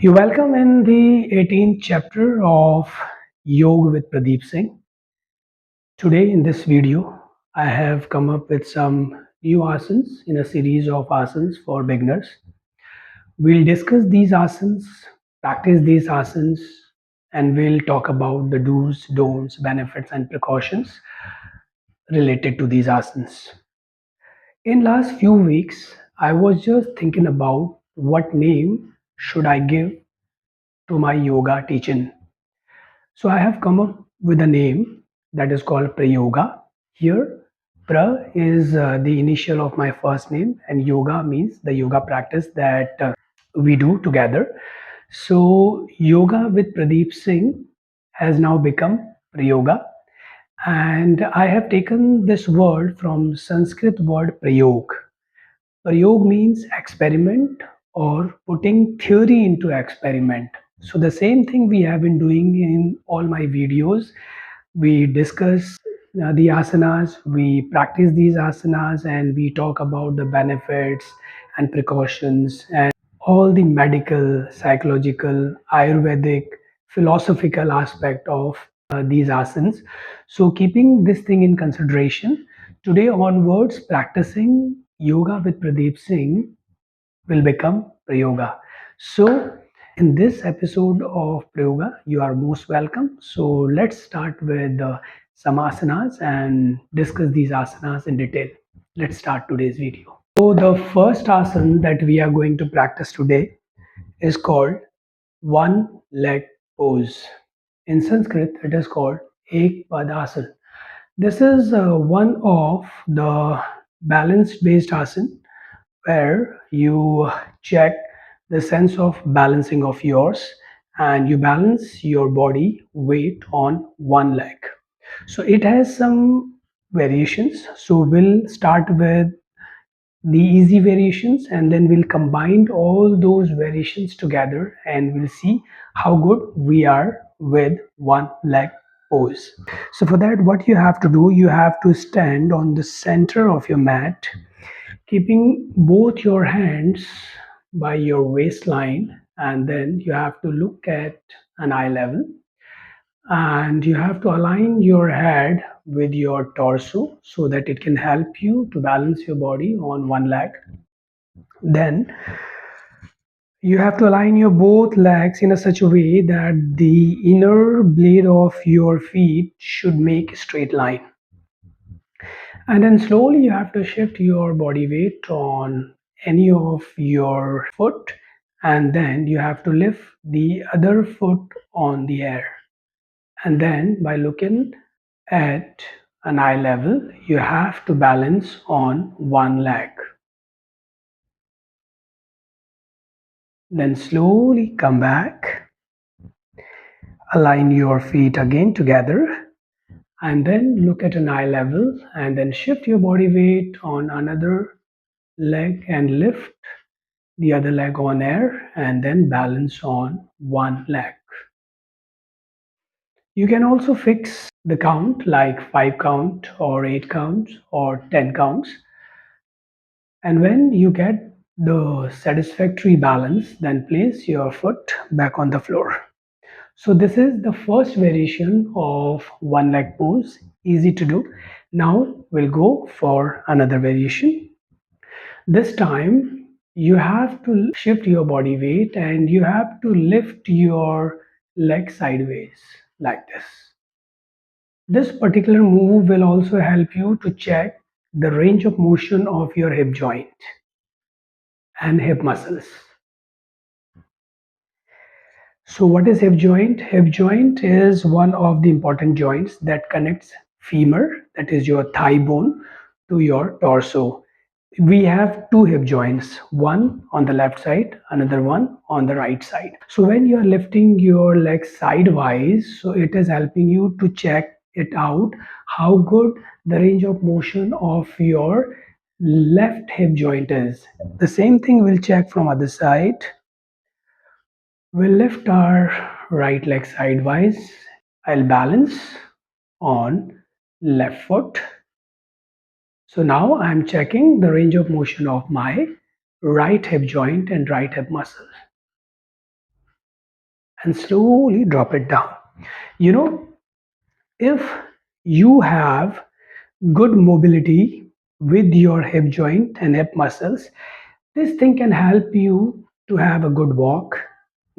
You welcome in the 18th chapter of Yoga with Pradeep Singh. Today in this video, I have come up with some new asanas in a series of asanas for beginners. We'll discuss these asanas, practice these asanas, and we'll talk about the do's, don'ts, benefits, and precautions related to these asanas. In last few weeks, I was just thinking about what name should I give to my yoga teaching. So I have come up with a name that is called Prayoga. Here, Pra is the initial of my first name, and yoga means the yoga practice that we do together. So, yoga with Pradeep Singh has now become Prayoga, and I have taken this word from Sanskrit word Prayog. Prayog means experiment or putting theory into experiment. So the same thing we have been doing in all my videos. We discuss the asanas, we practice these asanas, and we talk about the benefits and precautions and all the medical, psychological, Ayurvedic, philosophical aspect of these asanas. So keeping this thing in consideration, today onwards, practicing yoga with Pradeep Singh will become Prayoga. So, in this episode of Prayoga, you are most welcome. So, let's start with some asanas and discuss these asanas in detail. Let's start today's video. So, the first asana that we are going to practice today is called one leg pose. In Sanskrit, it is called Ek Padasana. This is one of the balance based asana where you check the sense of balancing of yours and you balance your body weight on one leg. So it has some variations. So we'll start with the easy variations and then we'll combine all those variations together and we'll see how good we are with one leg pose. So for that, what you have to do, you have to stand on the center of your mat, keeping both your hands by your waistline, and then you have to look at an eye level and you have to align your head with your torso so that it can help you to balance your body on one leg. Then you have to align your both legs in a such a way that the inner blade of your feet should make a straight line. And then slowly you have to shift your body weight on any of your foot, and then you have to lift the other foot on the air. And then by looking at an eye level, you have to balance on one leg. Then slowly come back, align your feet again together, and then look at an eye level, and then shift your body weight on another leg and lift the other leg on air and then balance on one leg. You can also fix the count like 5 count or 8 counts or 10 counts. And when you get the satisfactory balance, then place your foot back on the floor. So this is the first variation of one leg pose, easy to do. Now we'll go for another variation. This time you have to shift your body weight and you have to lift your leg sideways like this. This particular move will also help you to check the range of motion of your hip joint and hip muscles. So what is hip joint? Hip joint is one of the important joints that connects femur, that is your thigh bone, to your torso. We have two hip joints, one on the left side, another one on the right side. So when you are lifting your leg sidewise, so it is helping you to check it out how good the range of motion of your left hip joint is. The same thing we'll check from other side. We'll lift our right leg sidewise. I'll balance on left foot. So now I'm checking the range of motion of my right hip joint and right hip muscle. and slowly drop it down. You know, if you have good mobility with your hip joint and hip muscles, this thing can help you to have a good walk,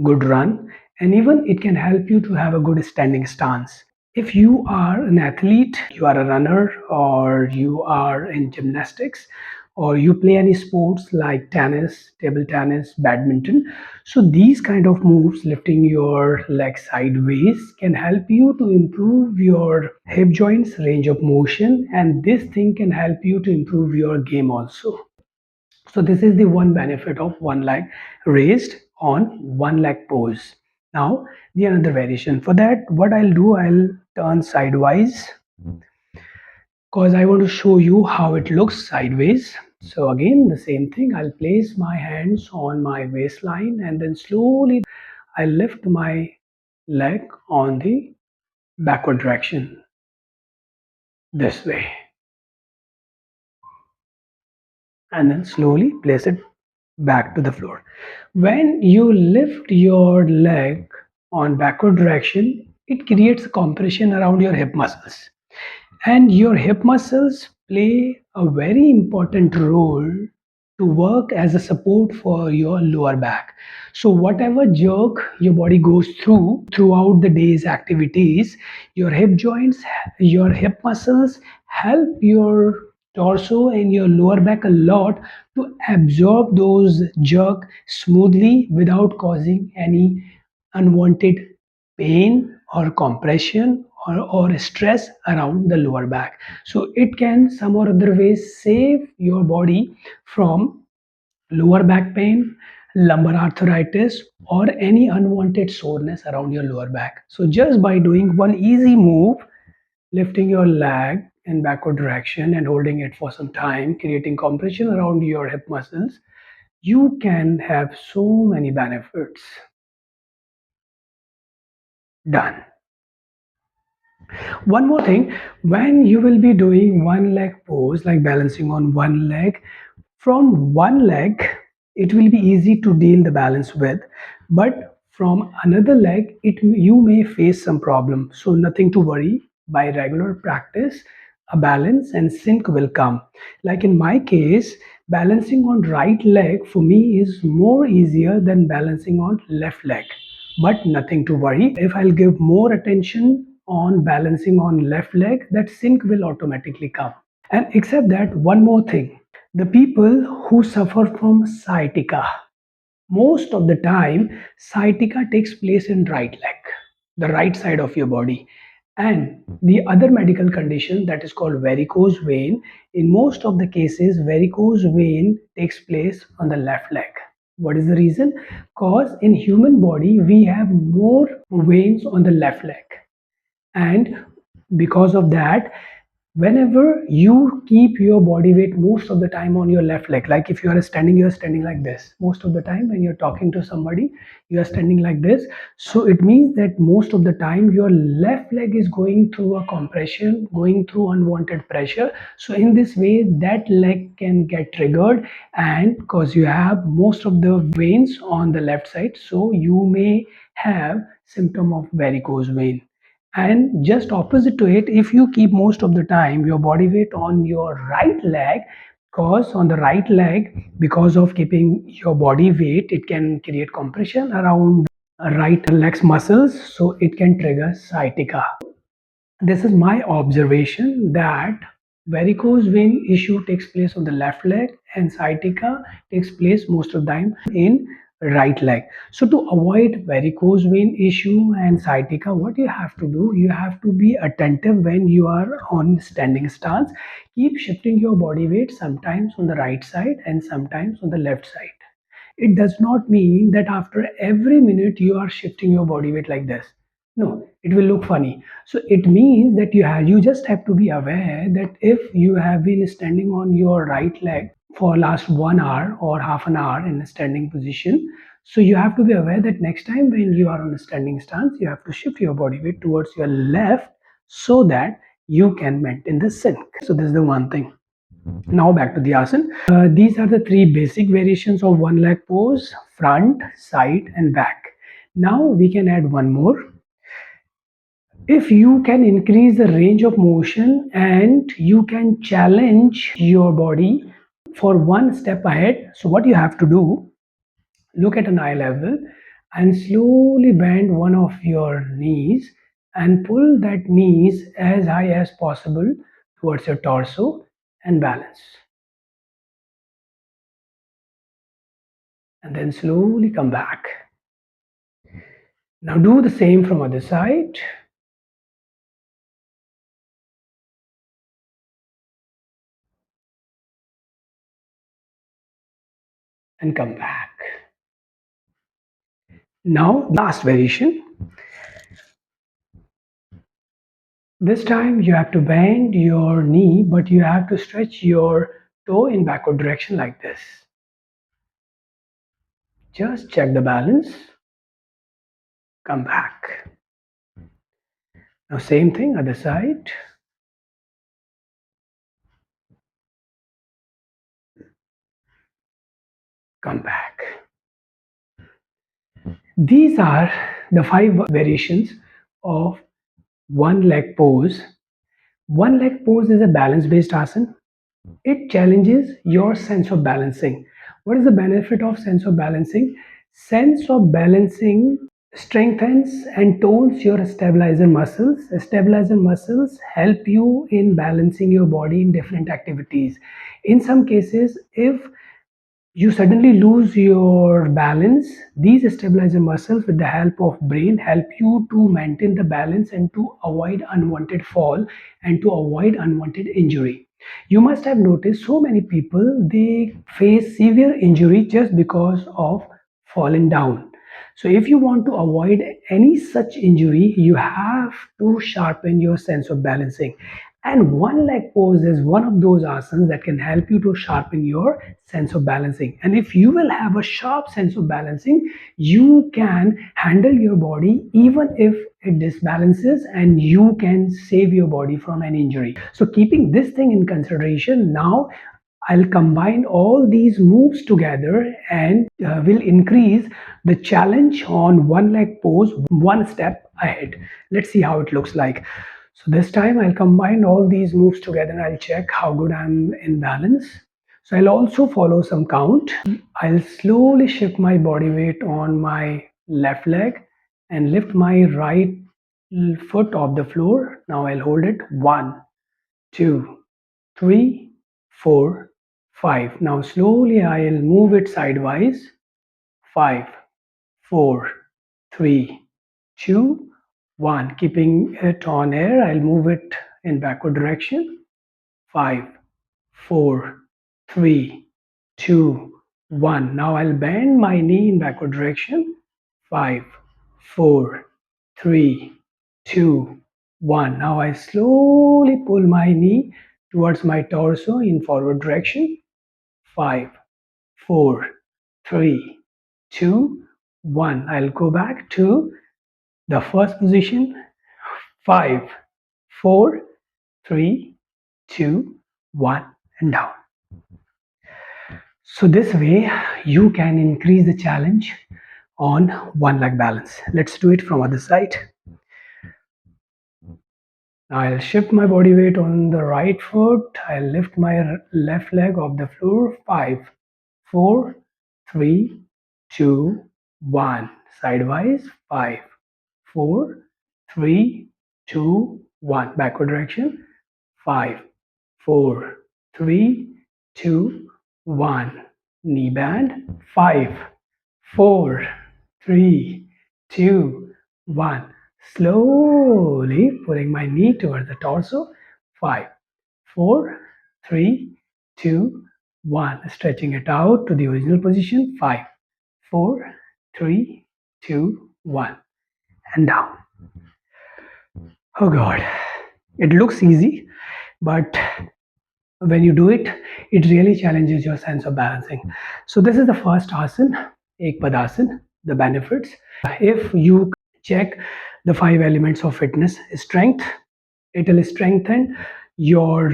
good run, and even it can help you to have a good standing stance. If you are an athlete, you are a runner, or you are in gymnastics, or you play any sports like tennis, table tennis, badminton, so these kind of moves, lifting your leg sideways, can help you to improve your hip joints range of motion, and this thing can help you to improve your game also. So this is the one benefit of one leg raised on one leg pose. Now the another variation for that, what I'll do, I'll turn sideways because I want to show you how it looks sideways. So again, the same thing, I'll place my hands on my waistline and then slowly I lift my leg on the backward direction this way and then slowly place it back to the floor. When you lift your leg on backward direction, it creates a compression around your hip muscles. And your hip muscles play a very important role to work as a support for your lower back. So, whatever jerk your body goes through throughout the day's activities, your hip joints, your hip muscles help your torso and your lower back a lot to absorb those jerk smoothly without causing any unwanted pain or compression or stress around the lower back. So it can some or other ways save your body from lower back pain, lumbar arthritis, or any unwanted soreness around your lower back. So just by doing one easy move, lifting your leg in backward direction and holding it for some time, creating compression around your hip muscles, you can have so many benefits. Done. One more thing, when you will be doing one leg pose, like balancing on one leg, from one leg, it will be easy to deal the balance with, but from another leg, you may face some problem. So nothing to worry. By regular practice, a balance and sync will come. Like in my case, balancing on right leg for me is more easier than balancing on left leg. But nothing to worry. If I'll give more attention on balancing on left leg, that sync will automatically come. And except that, one more thing. The people who suffer from sciatica, most of the time, sciatica takes place in right leg, the right side of your body. And the other medical condition that is called varicose vein, in most of the cases, varicose vein takes place on the left leg. What is the reason? Because in human body, we have more veins on the left leg. And because of that, whenever you keep your body weight most of the time on your left leg, like if you are standing, you are standing like this most of the time. When you're talking to somebody, you are standing like this, so it means that most of the time your left leg is going through a compression, going through unwanted pressure. So in this way, that leg can get triggered, and because you have most of the veins on the left side, so you may have symptom of varicose vein. And just opposite to it, if you keep most of the time your body weight on your right leg, because on the right leg, because of keeping your body weight, it can create compression around right leg's muscles, so it can trigger sciatica. This is my observation that varicose vein issue takes place on the left leg and sciatica takes place most of the time in right leg. So to avoid varicose vein issue and sciatica, what you have to do, you have to be attentive when you are on standing stance. Keep shifting your body weight sometimes on the right side and sometimes on the left side. It does not mean that after every minute you are shifting your body weight like this. No, it will look funny. So it means that you just have to be aware that if you have been standing on your right leg for last 1 hour or half an hour in a standing position, so you have to be aware that next time when you are on a standing stance, you have to shift your body weight towards your left so that you can maintain the sync. So this is the one thing. Now back to the asana. These are the three basic variations of one leg pose: front, side, and back. Now we can add one more. If you can increase the range of motion and you can challenge your body for one step ahead, so what you have to do, look at an eye level and slowly bend one of your knees and pull that knees as high as possible towards your torso and balance. And then slowly come back. Now do the same from other side. And come back. Now last variation. This time you have to bend your knee, but you have to stretch your toe in backward direction like this. Just check the balance. Come back. Now same thing, other side. Come back. These are the 5 variations of one leg pose. One leg pose is a balance based asana. It challenges your sense of balancing. What is the benefit of sense of balancing? Sense of balancing strengthens and tones your stabilizer muscles. Stabilizer muscles help you in balancing your body in different activities. In some cases, if you suddenly lose your balance, these stabilizer muscles with the help of brain help you to maintain the balance and to avoid unwanted fall and to avoid unwanted injury. You must have noticed so many people, they face severe injury just because of falling down. So if you want to avoid any such injury, you have to sharpen your sense of balancing. And one leg pose is one of those asanas that can help you to sharpen your sense of balancing. And if you will have a sharp sense of balancing, you can handle your body even if it disbalances, and you can save your body from an injury. So keeping this thing in consideration, now I'll combine all these moves together and will increase the challenge on one leg pose one step ahead. Let's see how it looks like. So this time I'll combine all these moves together and I'll check how good I'm in balance. So I'll also follow some count. I'll slowly shift my body weight on my left leg and lift my right foot off the floor. Now I'll hold it. 1, 2, 3, 4, 5. Now slowly I'll move it sidewise. 5, 4, 3, 2, 1. Keeping it on air, I'll move it in backward direction. 5, 4, 3, 2, 1. Now I'll bend my knee in backward direction. 5, 4, 3, 2, 1. Now I slowly pull my knee towards my torso in forward direction. 5, 4, 3, 2, 1. I'll go back to the first position. 5, 4, 3, 2, 1, and down. So this way you can increase the challenge on one leg balance. Let's do it from other side. Now I'll shift my body weight on the right foot. I'll lift my left leg off the floor. 5, 4, 3, 2, 1. Sidewise. 5, 4, 3, 2, 1. Backward direction. 5, 4, 3, 2, 1. Knee bend. 5, 4, 3, 2, 1. Slowly pulling my knee towards the torso. 5, 4, 3, 2, 1. Stretching it out to the original position. 5, 4, 3, 2, 1. And down. Oh God. It looks easy, but when you do it, it really challenges your sense of balancing. So this is the first asana, Ekpadasana, the benefits. If you check the 5 elements of fitness: strength, it will strengthen your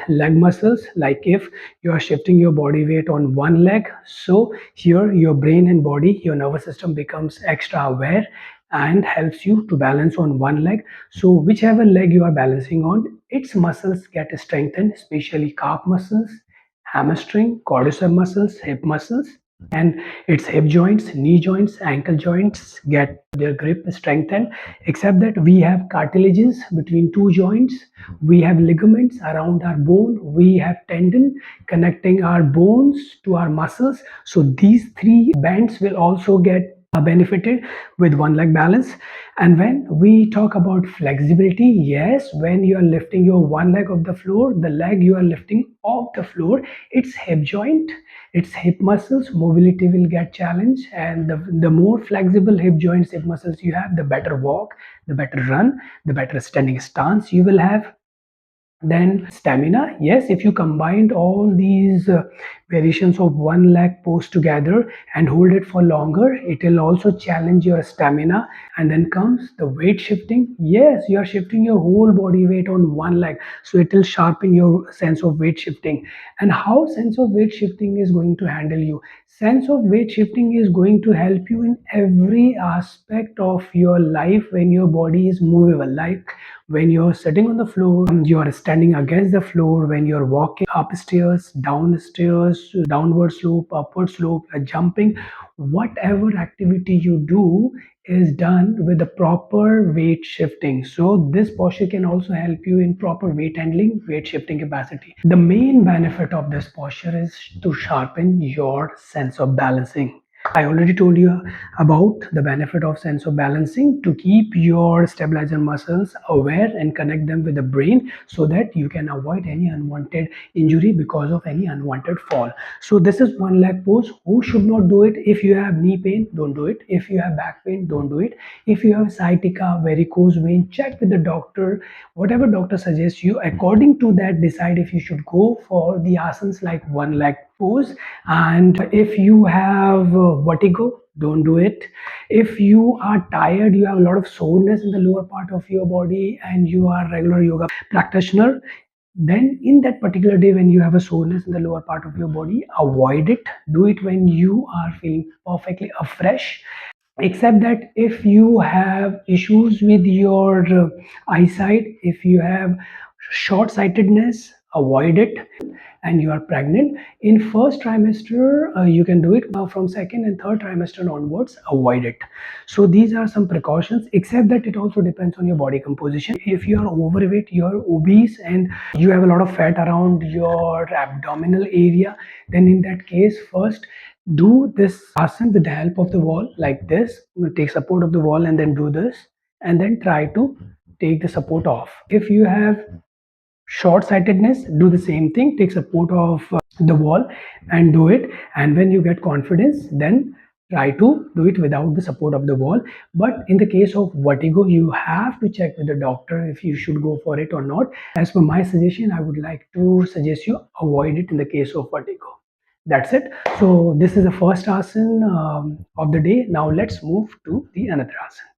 leg muscles. Like if you are shifting your body weight on one leg, so here your brain and body, your nervous system becomes extra aware and helps you to balance on one leg. So whichever leg you are balancing on, its muscles get strengthened, especially calf muscles, hamstring, quadricep muscles, hip muscles, and its hip joints, knee joints, ankle joints get their grip strengthened. Except that we have cartilages between two joints, we have ligaments around our bone, we have tendon connecting our bones to our muscles. So these three bands will also get benefited with one leg balance. And when we talk about flexibility, yes, when you are lifting your one leg off the floor, the leg you are lifting off the floor, its hip joint, its hip muscles mobility will get challenged. And the more flexible hip joints, hip muscles you have, the better walk, the better run, the better standing stance you will have. Then stamina, yes, if you combined all these variations of one leg pose together and hold it for longer, it will also challenge your stamina. And then comes the weight shifting. Yes, you are shifting your whole body weight on one leg, so it will sharpen your sense of weight shifting. And how sense of weight shifting is going to handle you? Sense of weight shifting is going to help you in every aspect of your life when your body is movable. Like when you're sitting on the floor, you are standing against the floor, when you're walking upstairs, downstairs, downward slope, upward slope, jumping, whatever activity you do is done with the proper weight shifting. So this posture can also help you in proper weight handling, weight shifting capacity. The main benefit of this posture is to sharpen your sense of balancing. I already told you about the benefit of sense of balancing, to keep your stabilizer muscles aware and connect them with the brain so that you can avoid any unwanted injury because of any unwanted fall. So this is one leg pose. Who should not do it? If you have knee pain, don't do it. If you have back pain, don't do it. If you have sciatica, varicose vein, check with the doctor. Whatever doctor suggests you, according to that, decide if you should go for the asanas like one leg pose. And if you have vertigo, don't do it. If you are tired, you have a lot of soreness in the lower part of your body, and you are regular yoga practitioner, then in that particular day when you have a soreness in the lower part of your body, avoid it. Do it when you are feeling perfectly afresh. Except that if you have issues with your eyesight, if you have short sightedness, avoid it. And you are pregnant in first trimester, you can do it. From second and third trimester onwards, avoid it. So these are some precautions. Except that it also depends on your body composition. If you are overweight, you are obese, and you have a lot of fat around your abdominal area, then in that case, first do this asana with the help of the wall, like this. You take support of the wall and then do this, and then try to take the support off. If you have short sightedness, do the same thing, take support of the wall and do it. And when you get confidence, then try to do it without the support of the wall. But in the case of vertigo, you have to check with the doctor if you should go for it or not. As per my suggestion, I would like to suggest you avoid it in the case of vertigo. That's it. So this is the first asana of the day. Now let's move to the another asana.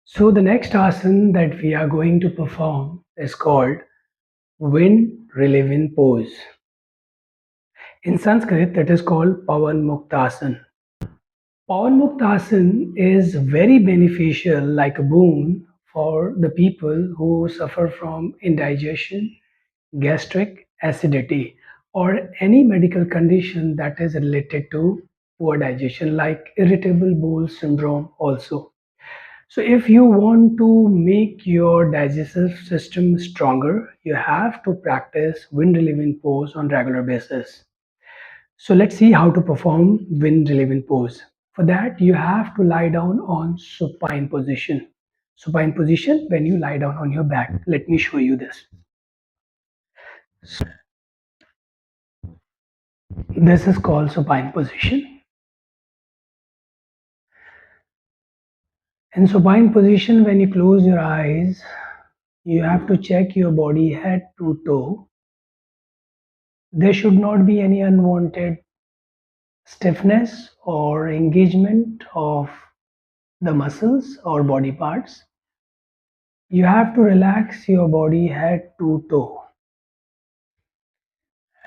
So the next asana that we are going to perform is called wind relieving pose. In Sanskrit, it is called Pavan Muktasana. Pavan Muktasana is very beneficial, like a boon for the people who suffer from indigestion, gastric acidity, or any medical condition that is related to poor digestion, like irritable bowel syndrome also. So if you want to make your digestive system stronger, you have to practice wind relieving pose on regular basis. So let's see how to perform wind relieving pose. For that, you have to lie down on supine position. Supine position when you lie down on your back. Let me show you this. This is called supine position. In supine position, when you close your eyes, you have to check your body head to toe. There should not be any unwanted stiffness or engagement of the muscles or body parts. You have to relax your body head to toe.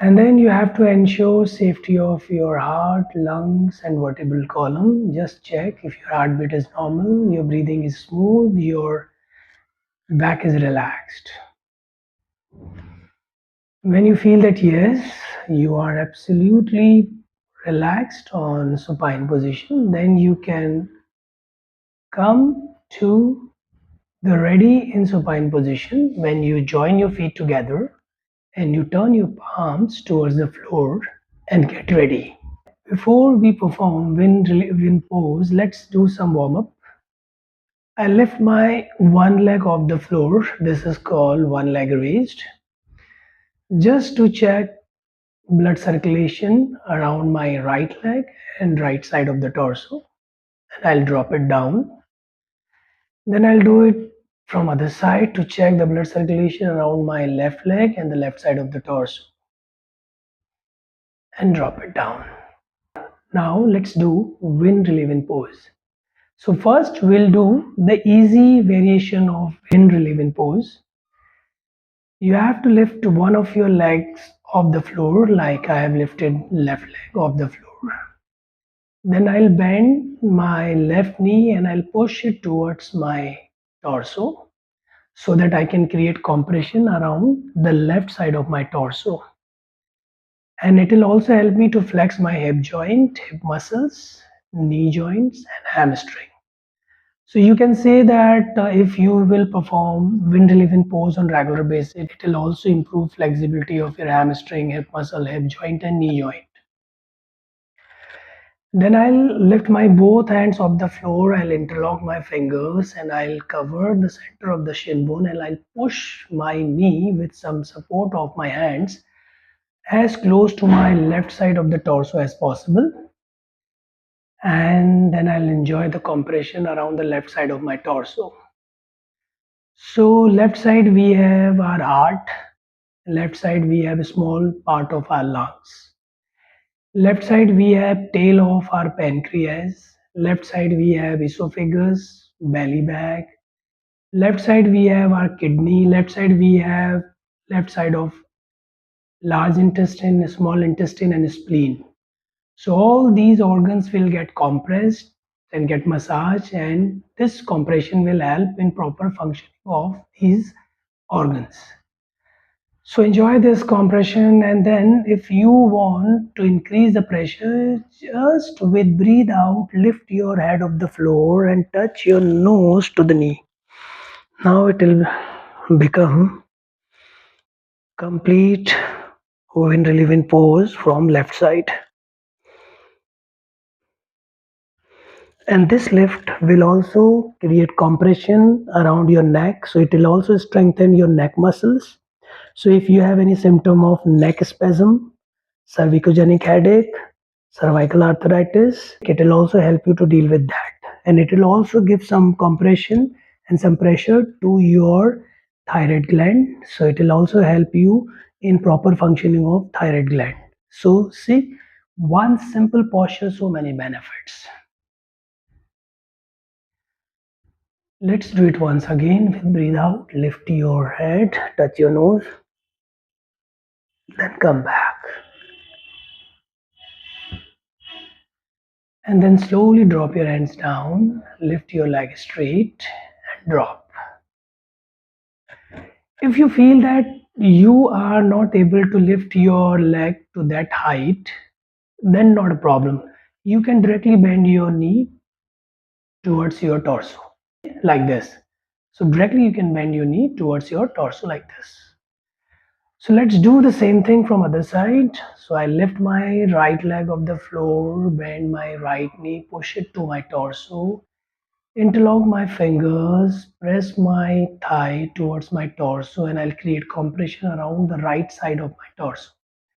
And then you have to ensure safety of your heart, lungs, and vertebral column. Just check if your heartbeat is normal, your breathing is smooth, your back is relaxed. When you feel that yes, you are absolutely relaxed on supine position, then you can come to the ready in supine position when you join your feet together and you turn your palms towards the floor and get ready. Before we perform wind pose, let's do some warm up. I lift my one leg off the floor. This is called one leg raised. Just to check blood circulation around my right leg and right side of the torso. And I'll drop it down. Then I'll do it from other side to check the blood circulation around my left leg and the left side of the torso and drop it down. Now let's do wind relieving pose. So first we'll do the easy variation of wind relieving pose. You have to lift one of your legs off the floor like I have lifted left leg off the floor. Then I'll bend my left knee and I'll push it towards my torso so that I can create compression around the left side of my torso. And it will also help me to flex my hip joint, hip muscles, knee joints, and hamstring. So you can say that if you will perform wind relieving pose on regular basis, it will also improve flexibility of your hamstring, hip muscle, hip joint, and knee joint. Then I'll lift my both hands off the floor. I'll interlock my fingers and I'll cover the center of the shin bone and I'll push my knee with some support of my hands as close to my left side of the torso as possible. And then I'll enjoy the compression around the left side of my torso. So left side we have our heart, left side we have a small part of our lungs. Left side we have tail of our pancreas, left side we have esophagus, belly bag, left side we have our kidney, left side we have left side of large intestine, small intestine and spleen. So all these organs will get compressed and get massaged and this compression will help in proper functioning of these organs. So enjoy this compression and then if you want to increase the pressure, just with breathe out, lift your head off the floor and touch your nose to the knee. Now it will become complete wind relieving pose from left side. And this lift will also create compression around your neck. So it will also strengthen your neck muscles. So if you have any symptom of neck spasm, cervicogenic headache, cervical arthritis, it will also help you to deal with that. And it will also give some compression and some pressure to your thyroid gland. So it will also help you in proper functioning of thyroid gland. So see, one simple posture, so many benefits. Let's do it once again. With breathe out, lift your head, touch your nose, then come back. And then slowly drop your hands down, lift your leg straight and drop. If you feel that you are not able to lift your leg to that height, then not a problem. You can directly bend your knee towards your torso like this. So directly you can bend your knee towards your torso like this. So let's do the same thing from other side. So I lift my right leg off the floor, bend my right knee, push it to my torso, interlock my fingers, press my thigh towards my torso and I'll create compression around the right side of my torso.